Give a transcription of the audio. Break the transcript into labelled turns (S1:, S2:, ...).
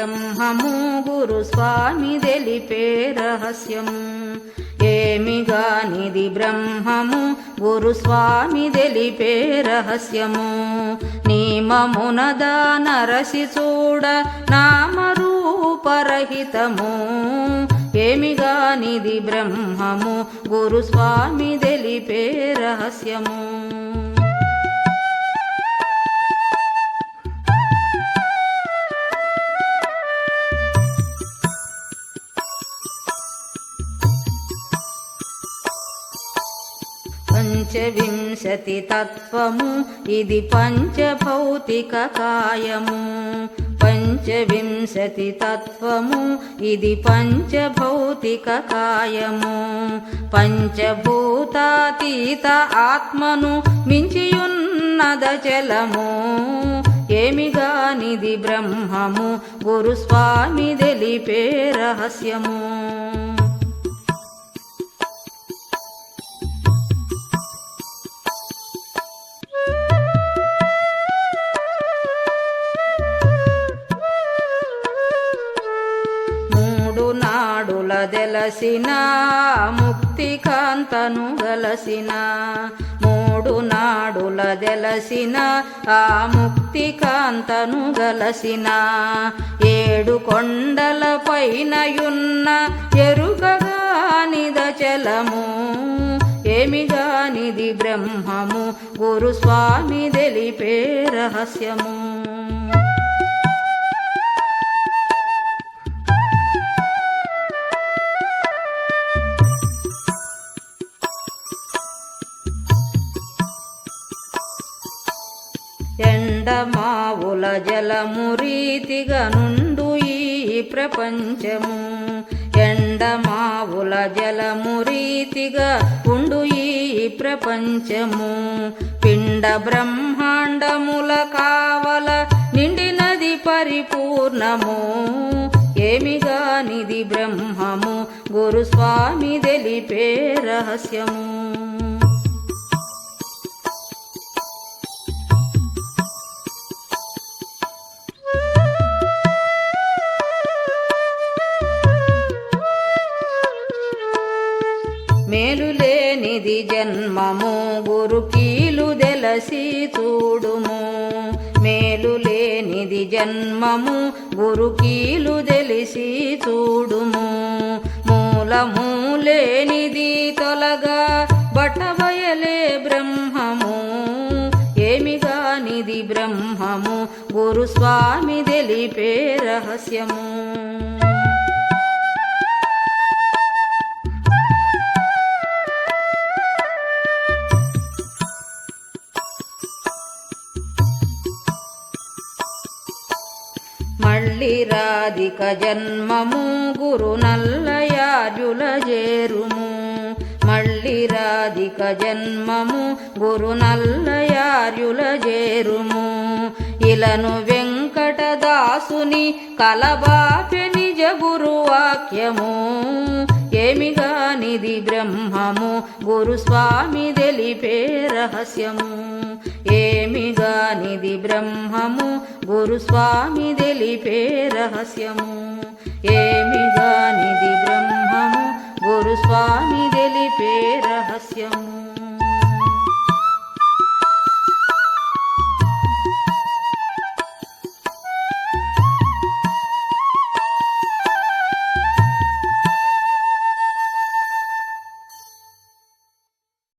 S1: బ్రహ్మము గురుస్వామి తెలిపే రహస్యము. ఏమిగానిది బ్రహ్మము గురుస్వామి తెలిపే రహస్యము. నియమమునదా నరసి చూడ నామరూపరహితము. ఏమిగానిది బ్రహ్మము గురుస్వామి తెలిపే రహస్యము. పంచవింశతి తత్వము ఇది పంచభౌతిక కాయము. పంచవింశతి తత్వము ఇది పంచభౌతిక కాయము. పంచభూతాతీత ఆత్మను మించియున్నదచలము. ఏమిగానిది బ్రహ్మము గురుస్వామి తెలిపే రహస్యము. దెలసిన ముక్తి కాంతను గలసిన. మూడు నాడుల దెలసిన ఆ ముక్తి కాంతను గలసిన. ఏడు కొండల పైనయున్న ఎరుకగానిదచలము. ఏమిగానిది బ్రహ్మము గురుస్వామి తెలిపే రహస్యము. ఎండమావుల జలము రీతిగా నుండు ఈ ప్రపంచము. ఎండమావుల జలము రీతిగా ఉండు ఈ ప్రపంచము. పిండ బ్రహ్మాండముల కావల నిండినది పరిపూర్ణము. ఏమిగానిది బ్రహ్మము గురుస్వామి తెలిపే రహస్యము. మేలులేనిది జన్మము గురుకీలు దెలసి చూడుము. మేలులేనిది జన్మము గురుకీలు దెలిసి చూడుము. మూలమూలేనిది తొలగా బట్టబయలే బ్రహ్మము. ఏమిగానిది బ్రహ్మము గురుస్వామి తెలిపే రహస్యము. మళ్ళీ రాధిక జన్మము గురు నల్లయార్యుల చేరుము. మళ్ళీ రాధిక జన్మము గురు నల్లయార్యుల చేరుము. ఇలను వెంకటదాసుని కలబాపె నిజ గురువాక్యము. ఏమిగానిది బ్రహ్మము గురుస్వామి తెలిపే రహస్యము. ఏమిగానిది బ్రహ్మము గురుస్వామి తెలిపే రహస్యము. ఏమిగానిది బ్రహ్మము గురుస్వామి తెలిపే రహస్యము.